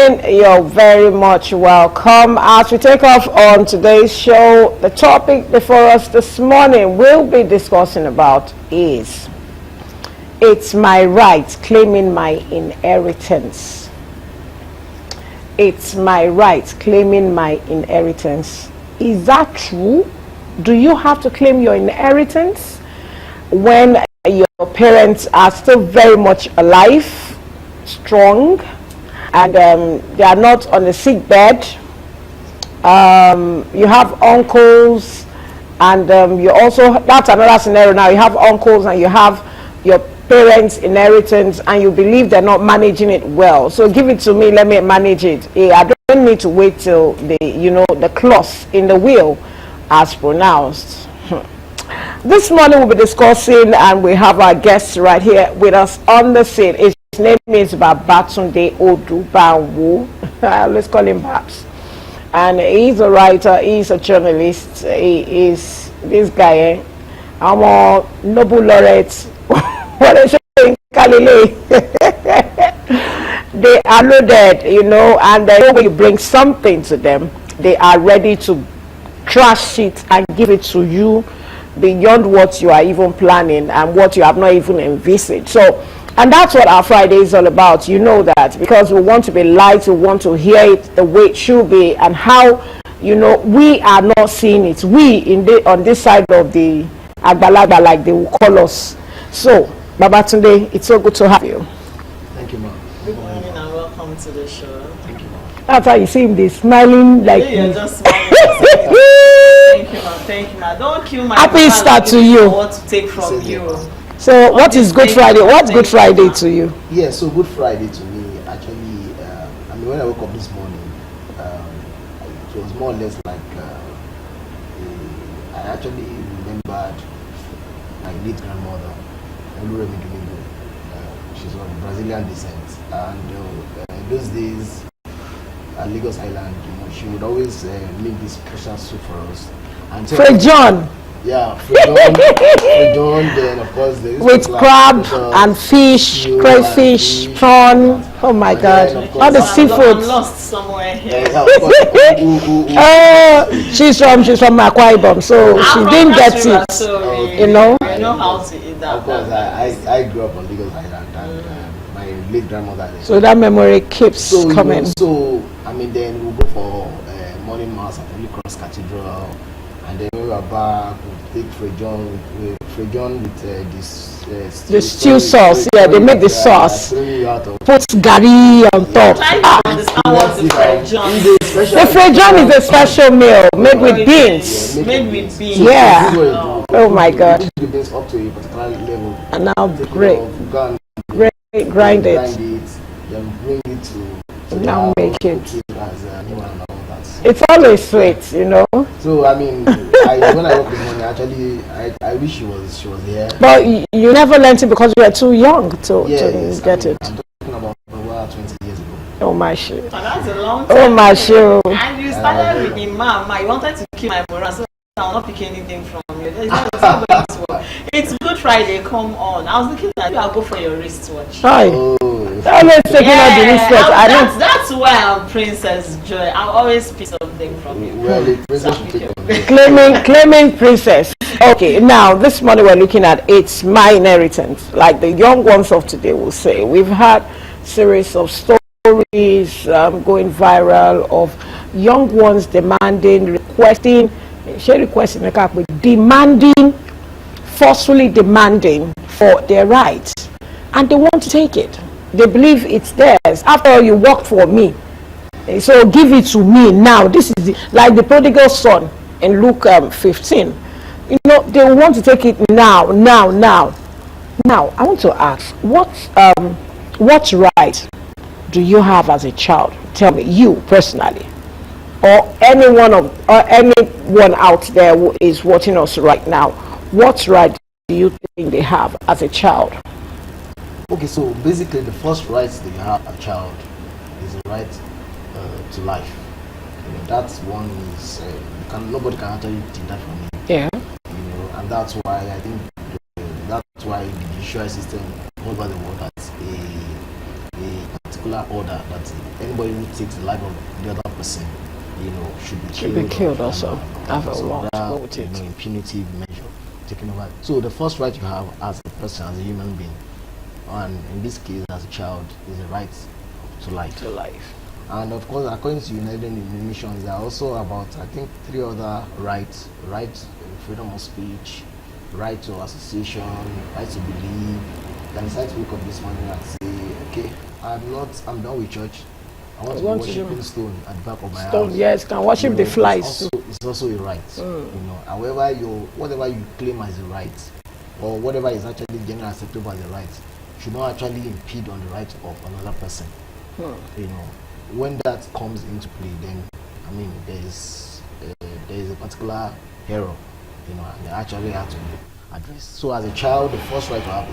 morning. You're very much welcome. As we take off on today's show, the topic before us this morning we'll be discussing about is it's my right, claiming my inheritance. It's my right, claiming my inheritance. Is that true? Do you have to claim your inheritance when your parents are still very much alive, strong, and they are not on the sick bed? You have uncles, and you also, that's another scenario now, you have uncles and you have your parents' inheritance and you believe they're not managing it well. So give it to me, let me manage it. I don't need to wait till the clause in the will as pronounced. This morning we'll be discussing, and we have our guests right here with us on the seat. His name is Babatunde Odubanwo. I always call him Babs. And he's a writer, he's a journalist, he is this guy, I'm a Nobel laureate. What is saying, Kalile? They are loaded, and when you bring something to them, they are ready to trash it and give it to you beyond what you are even planning and what you have not even envisaged. So, and that's what our Friday is all about. You know that, because we want to be light, we want to hear it the way it should be, and how we are not seeing it. We on this side of the Agbalagba, like they will call us. So, Babatunde, it's so good to have you. Thank you, ma'am. Good morning and welcome to the show. Thank you, ma'am. That's how you see him, they smiling like Yeah, you're just smiling. Thank you, ma'am. Thank you, ma'am. Don't kill my Happy start to you. What to take from you. So what is Good Friday? What's Good Friday to you? Yeah, so Good Friday to me, actually, when I woke up this morning, it was more or less like I actually remembered my late grandmother, Oluremi Domingo. She's of Brazilian descent, and in those days at Lagos Island, she would always make this special soup for us. And so, Fred John. Yeah, Freedom, then of course there is with crab and fish, crayfish, prawn. Oh my God! All the seafood. I'm lost somewhere here. She's from Akwa Ibom, so she didn't get it. So you know. I know how to eat that. Of course, I grew up on Lagos Island, and my late grandmother. So that memory keeps coming. So then we'll go for morning mass at Holy Cross Cathedral. And then when we were back, we take Frejon with this the stew sauce. Yeah, they make the sauce. Put gari on top. I understand what the Frejon is. The Frejon is a special meal made with beans. Made with beans. Yeah. Oh my God. The beans up to a particular level. And now grind it. Then bring it to now make it. As it's always sweet, So when I woke this morning, actually, I wish she was here. But you never learned it because you were too young to get it. I'm talking about over 20 years ago. Oh my shit. Oh, that's a long time. Oh my shit. And you started with Imam. You wanted to kill my moral, so I will not pick anything from you. It's not going to work. It's Good Friday, come on. I was looking at you, I'll go for your wristwatch. Hi. Always taking out the wristwatch. That's why I'm Princess Joy. I'll always pick something from you. Well, the princess should take it. Claiming princess. Okay, now this morning we're looking at it's my inheritance. Like the young ones of today will say. We've had series of stories going viral of young ones demanding, forcefully demanding for their rights, and they want to take it. They believe it's theirs. After all, you worked for me, so give it to me now. This is like the prodigal son in Luke 15. They want to take it now. Now, I want to ask, what right do you have as a child? Tell me, you personally, or anyone out there who is watching us right now. What right do you think they have as a child? Okay, so basically the first right that you have as a child is the right to life. That's one is nobody can actually take that from you. Yeah. And that's why I think that's why the judicial system all over the world has a particular order that anybody who takes the life of the other person, should be Should be killed or- also. and Have a so lot to that, go with it. impunity measure taking over. So the first right you have as a person, as a human being, and in this case as a child, is the right to life. To life. And of course, according to United Nations, there are also about, I think, 3 other rights: right to freedom of speech, right to association, right to believe. You can decide to wake up this morning and say, okay, I'm done with church. I want to be worshiping stone at the back of my Stone, house. yes, can worship the flies. It's also a right. However, whatever you claim as a right, or whatever is actually generally acceptable as a right, should not actually impede on the right of another person. When that comes into play, then there is a particular error, and they actually have to be addressed. So as a child, the first right to have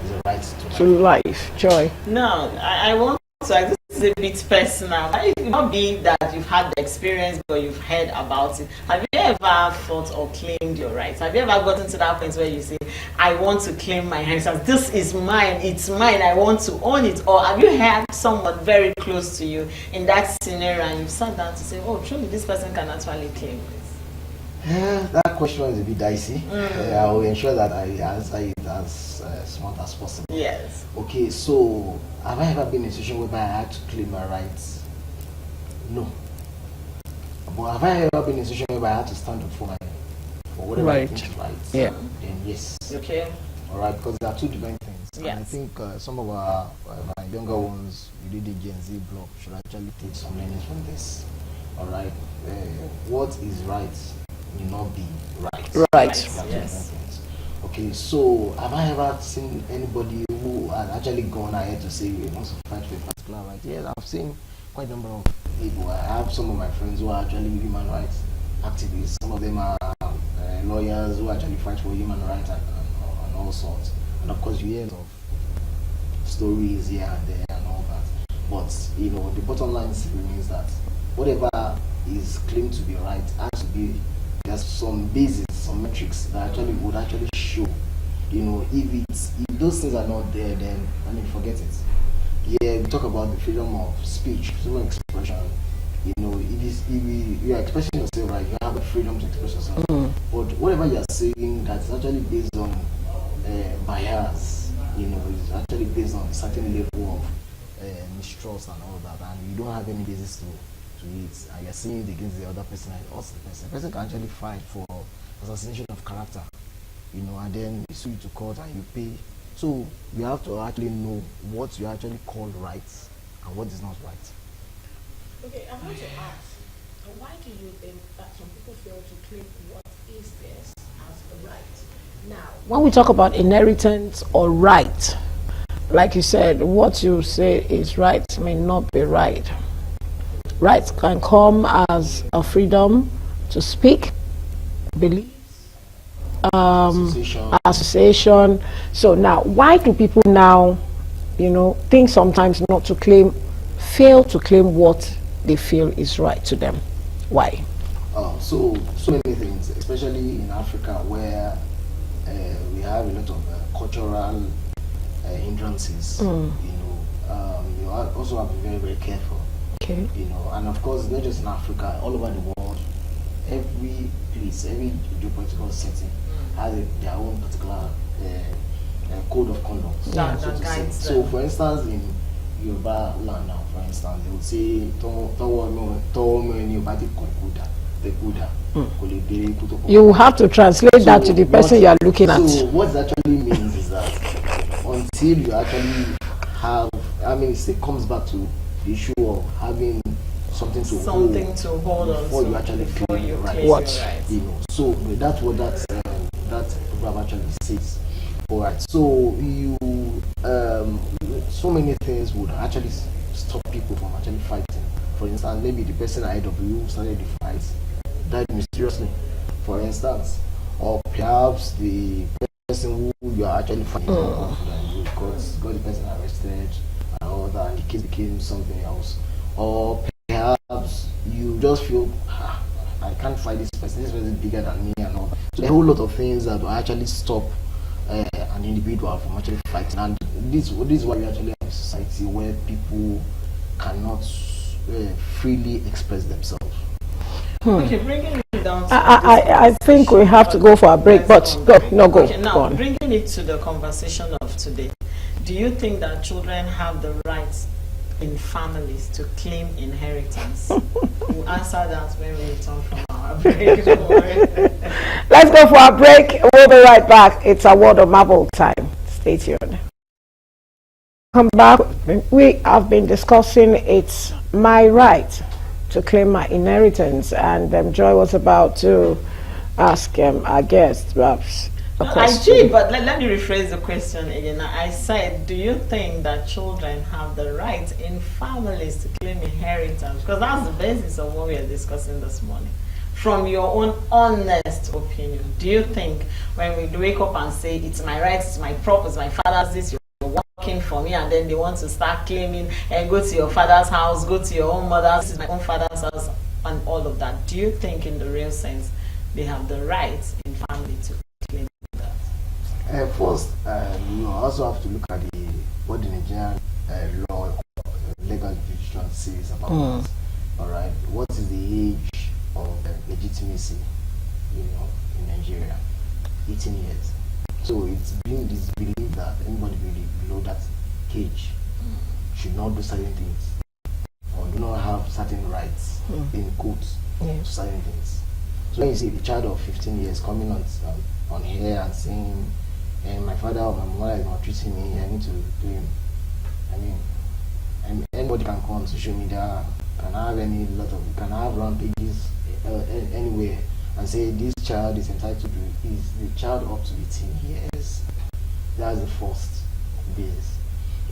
is a right to life. To life, Joy. No, I want to ask, this is a bit personal. It's not being that you've had the experience or you've heard about it. Have you ever fought or claimed your rights? Have you ever gotten to that point where you say, I want to claim my inheritance, this is mine, it's mine, I want to own it? Or have you had someone very close to you in that scenario and you've sat down to say, oh, truly this person can actually claim this? That question is a bit dicey. I will ensure that I answer it as smart as possible. Yes. Okay, so have I ever been in a situation whereby I had to claim my rights? No. But have I ever been in a situation whereby I had to stand up for whatever I think is right? Yeah. Then yes. Okay. Alright, because there are two different things. Yes. And I think some of our younger ones within the Gen Z block should actually take some learnings from this. Alright, what is right may not be right. Right. There are two Yes. different things. Okay, so have I ever seen anybody who had actually gone ahead to say he wants to fight for a particular right? Yes, I've seen quite a number of people. I have some of my friends who are actually human rights activists. Some of them are lawyers who actually fight for human rights and all sorts. And of course, you hear of stories here and there and all that. But the bottom line remains that whatever is claimed to be right has to be, there's some basis, some metrics that would actually show. If those things are not there, then forget it. Yeah, we talk about the freedom of speech, freedom of expression. If you are expressing yourself right, you have the freedom to express yourself. But whatever you are saying that's actually based on bias, is actually based on a certain level of mistrust and all that, and you don't have any basis to it, and you're saying it against the other person, and also the person can actually fight for assassination of character, and then you sue you to court and you pay. So you have to actually know what you actually call right and what is not right. Okay, I want to ask, why do you think that some people fail to claim what is theirs as a right? Now, When we talk about inheritance or right, like you said, what you say is right may not be right. Rights can come as a freedom to speak, believe, association. So now, why do people now, think sometimes not to claim, fail to claim what they feel is right to them? Why? So many things, especially in Africa, where we have a lot of cultural hindrances. You also have to be very, very careful. Okay. And of course, not just in Africa, all over the world, every place, every geopolitical setting has their own particular code of conduct. So, for instance, in Yoruba land now, for instance, they would say, You have to translate that to the person you are looking at. So what it actually means is that until you actually have, it still comes back to the issue of having something to hold before you actually feel you right. What? So that's what that program actually says. All right. So so many things would actually stop people from actually fighting. For instance, maybe the person ahead of you started the fight, died mysteriously, for instance, or perhaps the person who you are actually fighting got the person arrested and all that, and the case became something else, or perhaps you just feel I can't fight this person is bigger than me and all that. So a whole lot of things that will actually stop an individual from actually fighting, and this is why we actually have a society where people cannot freely express themselves. Okay, bringing it down to I think we have to go for a break, but go. Okay, Go now, on. bringing it to the conversation of today, do you think that children have the right in families to claim inheritance? We'll answer that when we return from our break. Don't worry. Let's go for a break. We'll be right back. It's a World of Marvel time. Stay tuned. Come back. We have been discussing it's my right to claim my inheritance, and Joy was about to ask our guest perhaps a No, I question. did, but let me rephrase the question again. I said, do you think that children have the right in families to claim inheritance? Because that's the basis of what we are discussing this morning. From your own honest opinion, do you think when we wake up and say, it's my right, it's my property, my father's this, you're working for me, and then they want to start claiming and go to your father's house, go to your own mother's, this is my own father's house, and all of that. Do you think in the real sense they have the right in family to claim that? First, you also have to look at what the Nigerian law, legal jurisdiction says about that. All right, what is the age of legitimacy, in Nigeria? 18 years. So it's been disbelieved that anybody really below that age should not do certain things or do not have certain rights in quotes to certain things. So when you see the child of 15 years coming on here and saying, my father or my mother is not treating me, I need to do him. I mean, anybody can come on social media, can have run pages anywhere and say this child is entitled to, is the child up to 18 years. That's the first basis.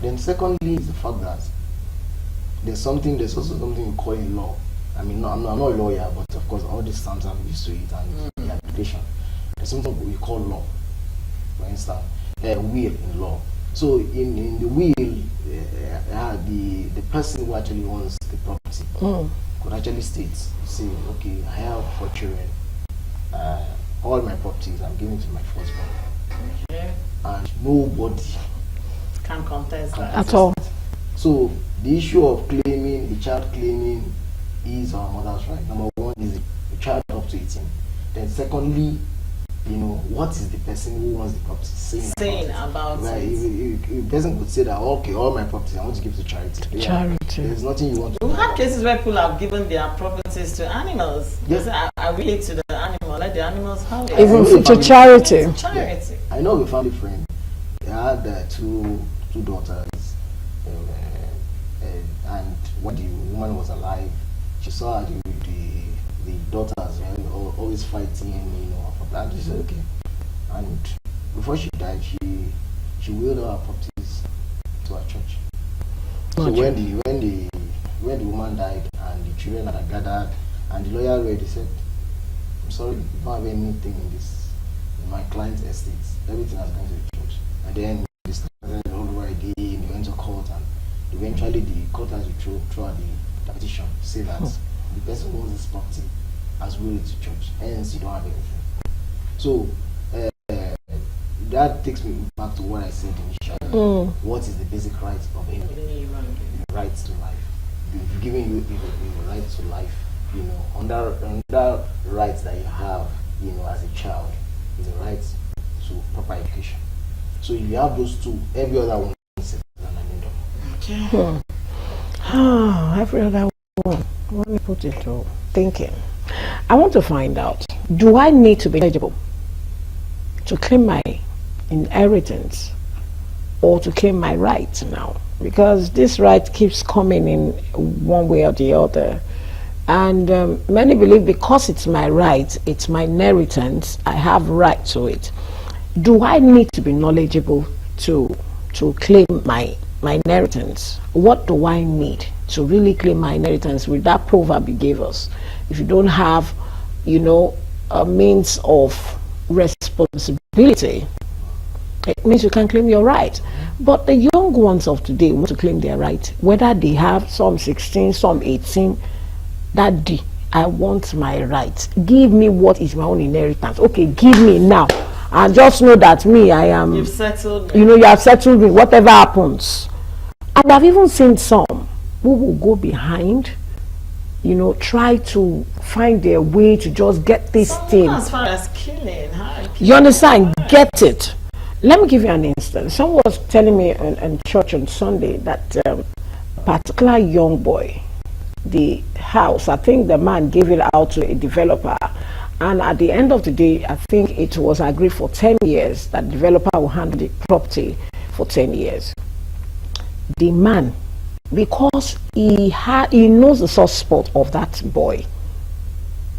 Then secondly is the fact that there's also something you call in law. I mean, I'm not a lawyer, but of course all these terms I'm used to it and the application. There's something we call law. For instance, will in law. So in the will, the person who actually owns the property could actually state, say, okay, I have 4 children. All my properties I'm giving to my firstborn. Okay. And nobody Can contest can that. At all. So the issue of claiming, the child claiming is our mother's right. Number one is the child up to 18. Then secondly, what is the person who wants the property saying about right? it. If the person could say that, okay, all my properties I want to give to charity. Charity. There's nothing you want to We've do had about. cases where people have given their properties to animals. Yes. They say, I will it to the animal, let the animals have it. Even Really? to charity. It's charity. I know a family friend. They had two daughters, and when the woman was alive, she saw the daughters always fighting, for that. She said, okay. And before she died, she willed all her properties to her church. So when the woman died and the children had gathered and the lawyer read, he said, I'm sorry, you don't have anything in my client's estates. Everything has gone to the church. And then they started all over again, they went to court, and eventually the court has to throw out the petition to say that the person who owns this property has willed it to church, hence you don't have anything. So that takes me back to what I said initially. What is the basic right of any right to life? We've given you the right to life, under rights that you have, as a child, is the right to proper education. So if you have those two, every other one is an amendment. Every other one. Let me put it to thinking. I want to find out, do I need to be eligible to claim my inheritance or to claim my rights now? Because this right keeps coming in one way or the other. And many believe because it's my right, it's my inheritance, I have right to it. Do I need to be knowledgeable to claim my inheritance? What do I need to really claim my inheritance with that proverb you gave us? If you don't have, a means of responsibility, it means you can claim your right. But the young ones of today want to claim their right, whether they have some 16, some 18. Daddy, I want my right. Give me what is my own inheritance. Okay, give me now. And just know that me, I am. You've settled me. You have settled me. Whatever happens, And I've even seen some who will go behind, you know, try to find their way to just get this thing. As far as killing, huh? You understand? Get it. Let me give you an instance. Someone was telling me in church on Sunday that a particular young boy, the house, I think the man gave it out to a developer, and at the end of the day, I think it was agreed for 10 years that the developer will handle the property for 10 years. The man, because he knows the soft spot of that boy,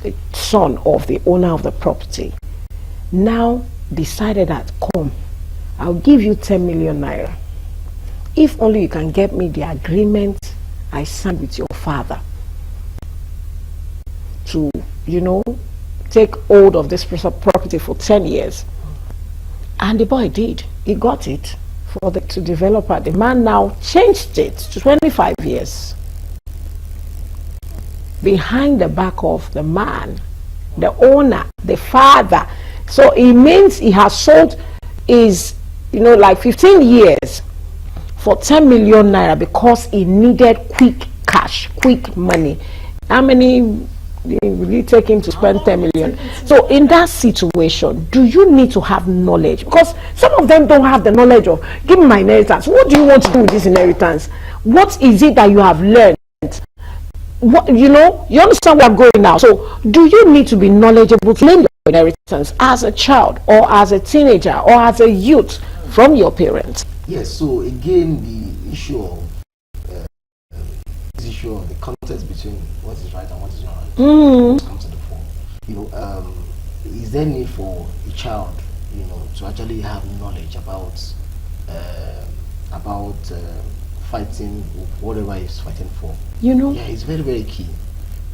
the son of the owner of the property, now decided that, come, I'll give you 10 million naira if only you can get me the agreement I signed with your father to, you know, take hold of this piece of property for 10 years. And the boy did. He got it for the developer. The man now changed it to 25 years. Behind the back of the man, the owner, the father. So it means he has sold his, you know, like 15 years for 10 million naira because he needed quick cash, quick money. How many will you take him to spend 10 million? So in that situation, do you need to have knowledge? Because some of them don't have the knowledge of, give me my inheritance. What do you want to do with this inheritance? What is it that you have learned? What, you know, you understand where I'm going now. So do you need to be knowledgeable to claim your inheritance as a child or as a teenager or as a youth from your parents? Yes, so again, the issue of the context between what is right and what is wrong comes to the fore. You know, is there need for a child, you know, to actually have knowledge about fighting whatever he's fighting for? You know, yeah, it's very, very key.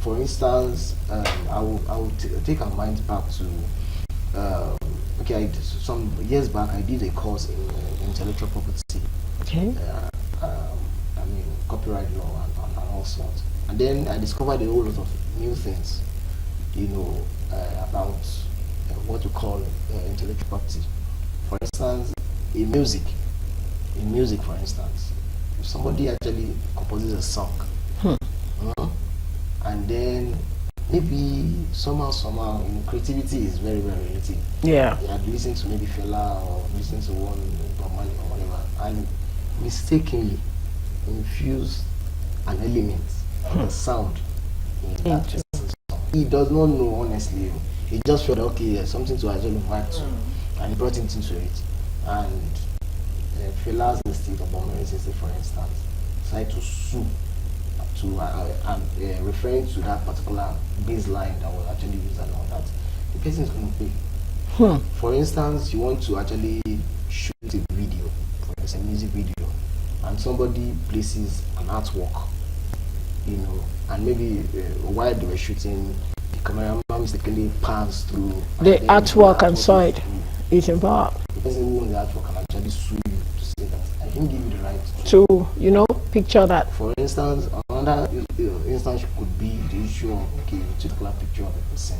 For instance, I will take our minds back to okay, some years back I did a course in intellectual property. okay. I mean, copyright law and all sorts. And then I discovered a whole lot of new things, you know, about what we call intellectual property. For instance, in music, for instance, if somebody actually composes a song, and then maybe somehow, you know, creativity is very, very relative. Yeah. You had listened to maybe Fela or listened to one Bob Marley or whatever, and mistakenly infuse an element of the sound in that person's song. He does not know, honestly. He just felt, okay, there's something to actually vibe to, and he brought it into it. And Fela's estate or Bob Marley's estate, for instance, decided to sue to referring to that particular bass line that was actually used and all that. The person is going to pay. For instance, you want to actually shoot a video, for instance, a music video, and somebody places an artwork, you know, and maybe while they were shooting, the cameraman mistakenly passed through The artwork and saw it. It's involved. The person who owns the artwork can actually sue you to say that I didn't give you the right To, you know, picture that. For instance, another instance could be the issue of, okay, you took a particular picture of a person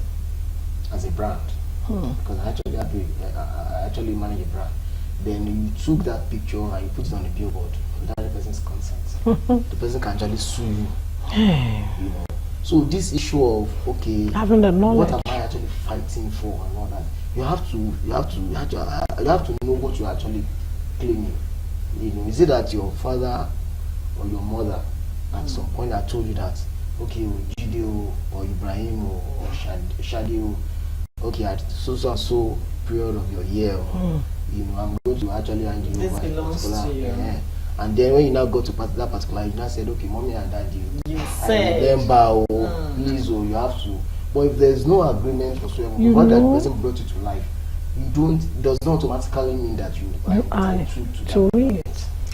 as a brand, because I actually manage a brand. Then you took that picture and you put it on the billboard without the person's consent. The person can actually sue you. You know. So this issue of, okay, Having the knowledge. what am I actually fighting for and all that? You have to know what you're actually claiming. You know, is it that your father or your mother at some point had told you that, okay, Jideo or Ibrahim or Shadio, okay, at so period of your year, you know, I'm going to actually hand you This over belongs to you. And then when you now go to that particular, you now said, okay, mommy and daddy, You I said. remember, please, you have to. But if there's no agreement whatsoever, what that person brought you to life, does not automatically mean that you are entitled to that. read.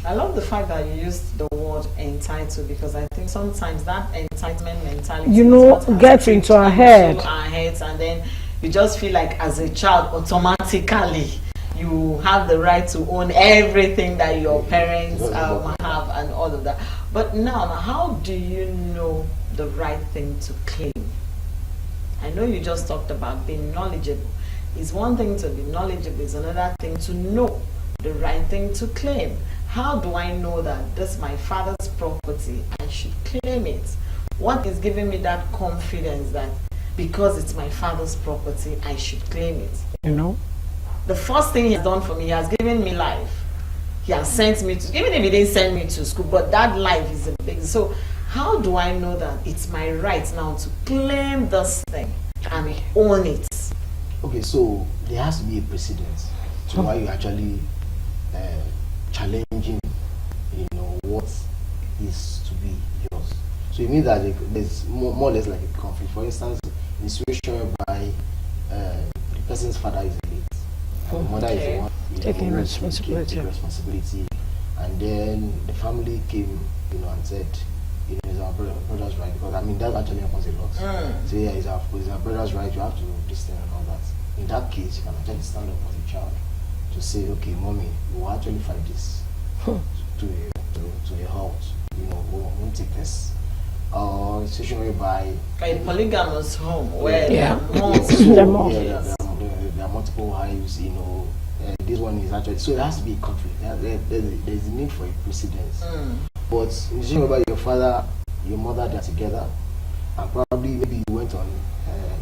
I love the fact that you used the word entitled, because I think sometimes that entitlement mentality, You is know, what has gets crept into our head. our heads, and then you just feel like as a child automatically you have the right to own everything that your parents have and all of that. But now, how do you know the right thing to claim? I know you just talked about being knowledgeable. It's one thing to be knowledgeable, it's another thing to know the right thing to claim. how do I know that this is my father's property? I should claim it. What is giving me that confidence that because it's my father's property, I should claim it? You know? The first thing he has done for me, he has given me life. He has sent me to, even if he didn't send me to school, but that life is a big. So how do I know that it's my right now to claim this thing and own it? Okay, so there has to be a precedent to why you actually challenging, what is to be yours. So it means that there's more or less like a conflict. For instance, in a situation whereby the person's father is late, and the mother is the one taking responsibility, and then the family came, and said, it's our brother's right, because that actually happens a lot. So yeah, it's our brother's right. You have to do this thing and all that. In that case, you can actually stand up as a child to say, okay, mommy, we will actually fight this to a halt. We won't take this. Situation whereby A polygamous home where Yeah. there are There are more. there are multiple wives. This one is actually, so there has to be a conflict. There's a need for a precedence. But in the situation whereby your mother, they're together, and probably maybe you went on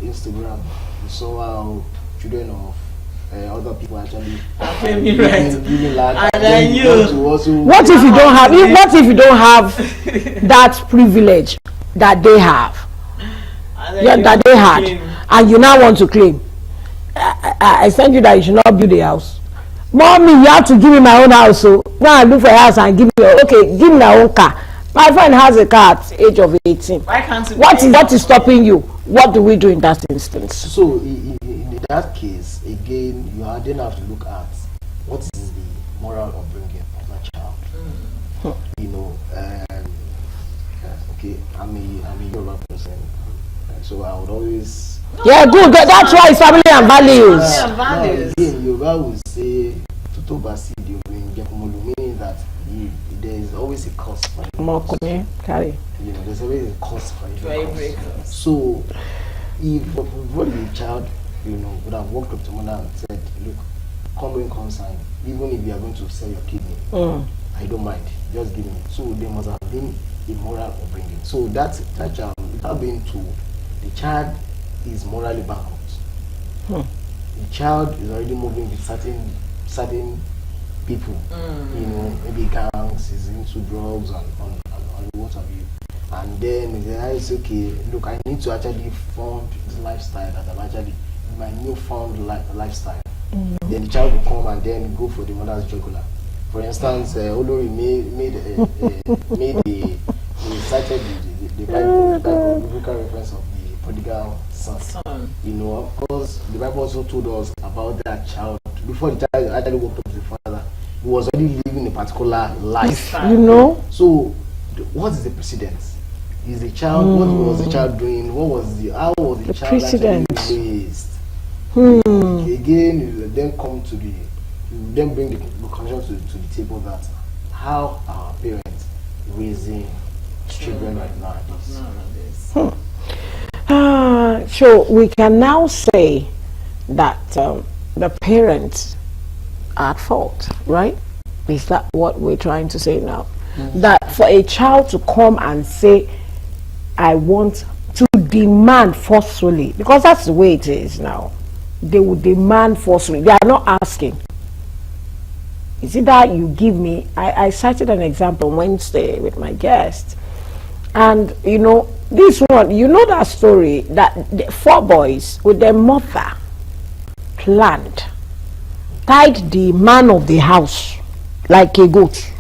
Instagram, you saw how children of other people actually claiming right. living life, And then you you- want to also What if you don't have? What if you don't have that privilege that they have? And then Yeah, you that they had, claim. and you now want to claim? I send you that you should not build a house. Mommy, you have to give me my own house. So now I look for a house and give me. Okay, give me my own car. My friend has a car at the age of 18. Why can't you What claim is it? stopping you? What do we do in that instance? So in that case, again, you then have to look at what is the moral upbringing of that child. Okay, I'm a Yoruba person, so I would always. Yeah, good. That's why it's family and values. Yeah, values. Again, Yoruba would say "Tutoba Sidio," meaning that there is always a cost for it. More come carry. There's always a cost for For every it. cost. So, if the child, would have walked up to mother and said, "Look, come in, consign. Even if you are going to sell your kidney, I don't mind. Just give me." So there must have been a moral upbringing. So that child, without being told, the child is morally bankrupt. The child is already moving with certain people. Maybe gangs, is into drugs and what have you. And then it's okay. Look, I need to actually fund this lifestyle that I'm actually my newfound lifestyle. Then the child will come and then go for the mother's jugular. For instance, Olori cited the Bible, the biblical reference of the prodigal son. Of course, the Bible also told us about that child before the child actually walked up to the father. He was already living a particular life. So, what is the precedence? Is the child? What was the child doing? How was the child actually raised? Again, you then come to then bring the conversation to the table that how our parents raising children right now. So we can now say that the parents are at fault, right? Is that what we're trying to say now? That for a child to come and say, I want to demand forcefully, because that's the way it is now. They will demand forcefully. They are not asking. Is it that you give me? I cited an example Wednesday with my guest. And, this one, that story that the 4 boys with their mother planned, tied the man of the house like a goat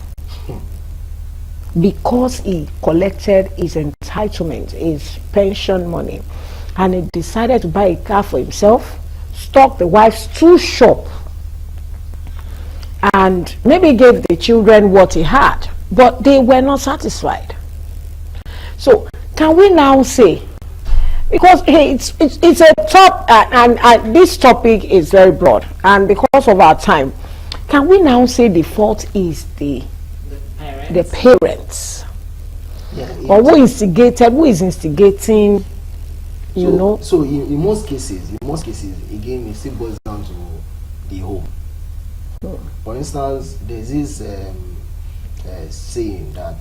because he collected his entitlement, his pension money, and he decided to buy a car for himself, stock the wife's 2 shop, and maybe gave the children what he had, but they were not satisfied. So can we now say, because it's a top and this topic is very broad, and because of our time, can we now say the fault is the parents? Or who is instigating, So in most cases, again, it still boils down to the home. For instance, there's this saying that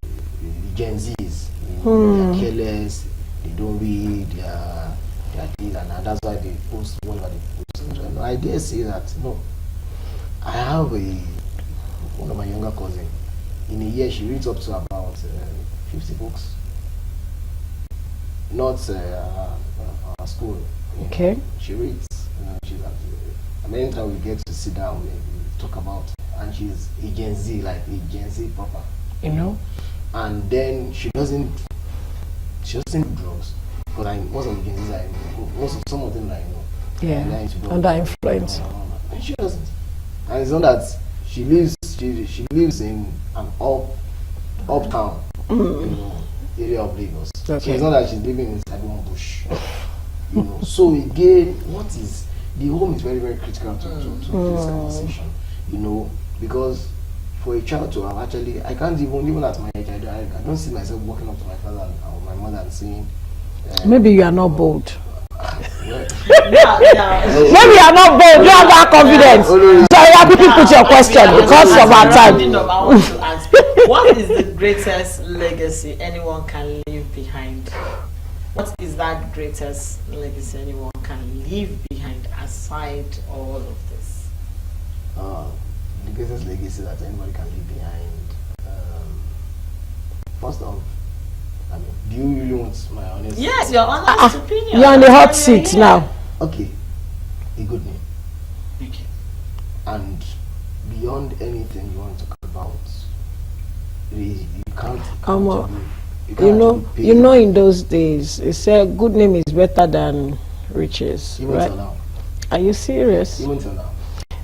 the Gen Zs, they're careless, they don't read, they're this, and that's why they post whatever they post. And I dare say that, no. I have one of my younger cousins. In a year, she reads up to about 50 books. Not our school. Okay. She reads. She's many times we get to sit down, we talk about, and she's a Gen Z, like a Gen Z proper. You know. And then she doesn't do drugs. Because most of the Gen Zs some of them I know. Yeah. Under influence. And she doesn't. And it's not that she lives in an uptown area of Lagos. Okay. So it's not that she's living inside one bush. So again, the home is very, very critical to this conversation. Because for a child to have actually, I can't even at my age, I don't see myself walking up to my father or my mother and saying, maybe you are not bold. Yeah. Maybe you are not bold. You have that confidence. So you have to put your question because of our time. I want to ask, what is the greatest legacy anyone can leave behind? What is that greatest legacy anyone can leave behind aside all of this? The greatest legacy that anybody can leave behind. First off, do you really want my honest? Yes, your honest opinion. You're on the hot seat now. Okay, a good name. Okay. And beyond anything you want to talk about, you can't. You know, in those days, it said good name is better than riches. Even right? till now. Are you serious? Even till now.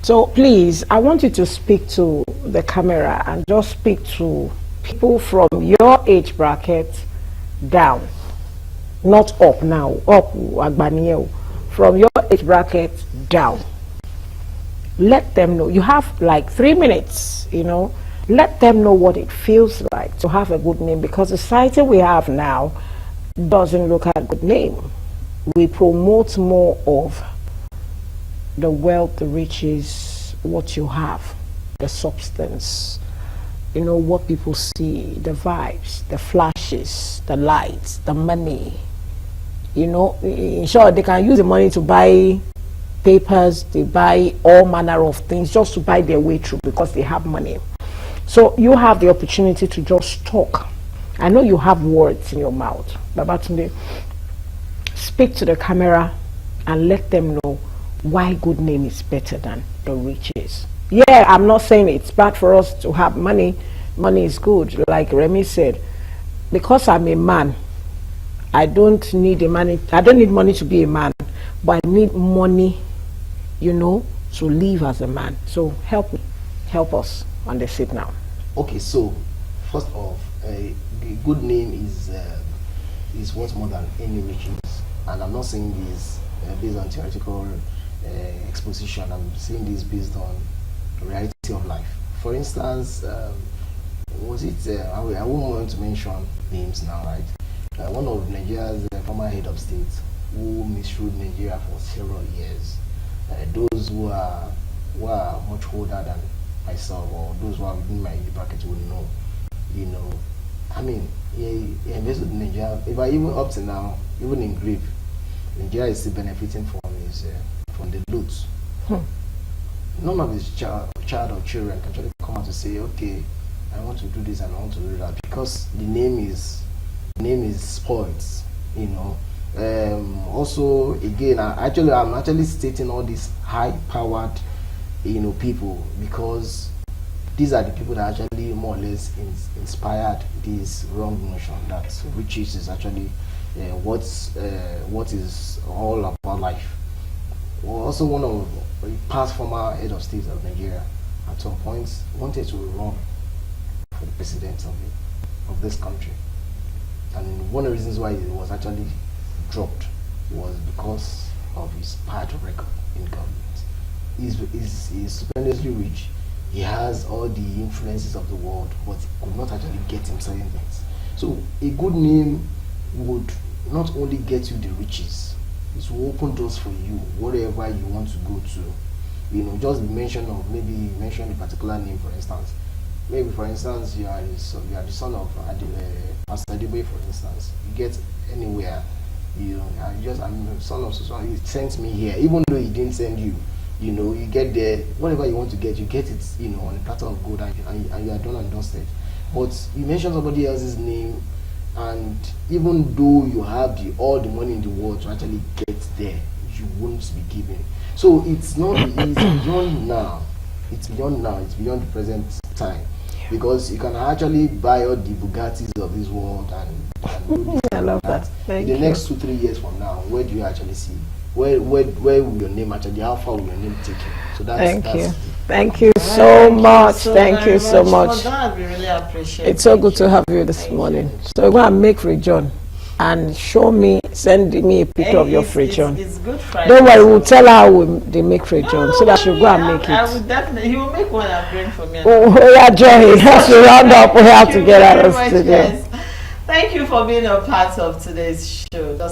So please, I want you to speak to the camera and just speak to people from your age bracket down, not up now, up Agbaniel, from your age bracket down. Let them know. You have like 3 minutes, let them know what it feels like to have a good name, because the society we have now doesn't look at good name. We promote more of the wealth, the riches, what you have, the substance, what people see, the vibes, the flashes, the lights, the money. In short, they can use the money to buy papers, they buy all manner of things just to buy their way through because they have money. So you have the opportunity to just talk. I know you have words in your mouth, Babatunde. Speak to the camera and let them know why good name is better than the riches. Yeah, I'm not saying it's bad for us to have money. Money is good, like Remy said. Because I'm a man, I don't need money to be a man, but I need money, to live as a man. So help us on the seat now. Okay, so first off, the good name is worth more than any riches, and I'm not saying this based on theoretical exposition. I'm saying this based on reality of life. For instance, I won't want to mention names now, right? One of Nigeria's former head of state who misruled Nigeria for several years. Those who are much older than myself, or those who are within my age bracket will know. He invested in Nigeria. If I even up to now, even in grief, Nigeria is still benefiting from the loot. None of his child or children can actually come out to say, okay, I want to do this and I want to do that, because the name is spoiled. Also, again, I'm actually stating all these high-powered, people, because these are the people that actually more or less inspired this wrong notion that riches is actually what is all about life. Also, one of the past former head of state of Nigeria at some point wanted to run for the president of this country, and one of the reasons why it was actually dropped was because of his bad record in government. He's stupendously rich. He has all the influences of the world, but he could not actually get him certain things. So a good name would not only get you the riches, it will open doors for you wherever you want to go to. Just mention a particular name, for instance. maybe for instance you are the son of Pastor Adeboye, for instance. You get anywhere, I'm the son of so he sent me here, even though he didn't send you. You get there, whatever you want to get, you get it, on a platter of gold, and you are done and dusted. But you mention somebody else's name, and even though you have all the money in the world to actually get there, you won't be given. So it's beyond now. It's beyond now. It's beyond the present time, because you can actually buy all the Bugattis of this world and do this I love that. In the next 2-3 years from now, where do you actually see? Where will your name actually? How far will your name take you? So Thank you so much. Thank you so much. For that, we really appreciate it. It's so good to have you this morning. So we're going to make Rejohn and send me a picture of your Rejohn. It's Good Friday. Don't worry, we'll tell her how they make Rejohn, so that she'll go and make it. I would definitely. He will make one and bring for me. Oh yeah, Joy. Has to round up. We have to get out of studio. Thank you for being a part of today's show.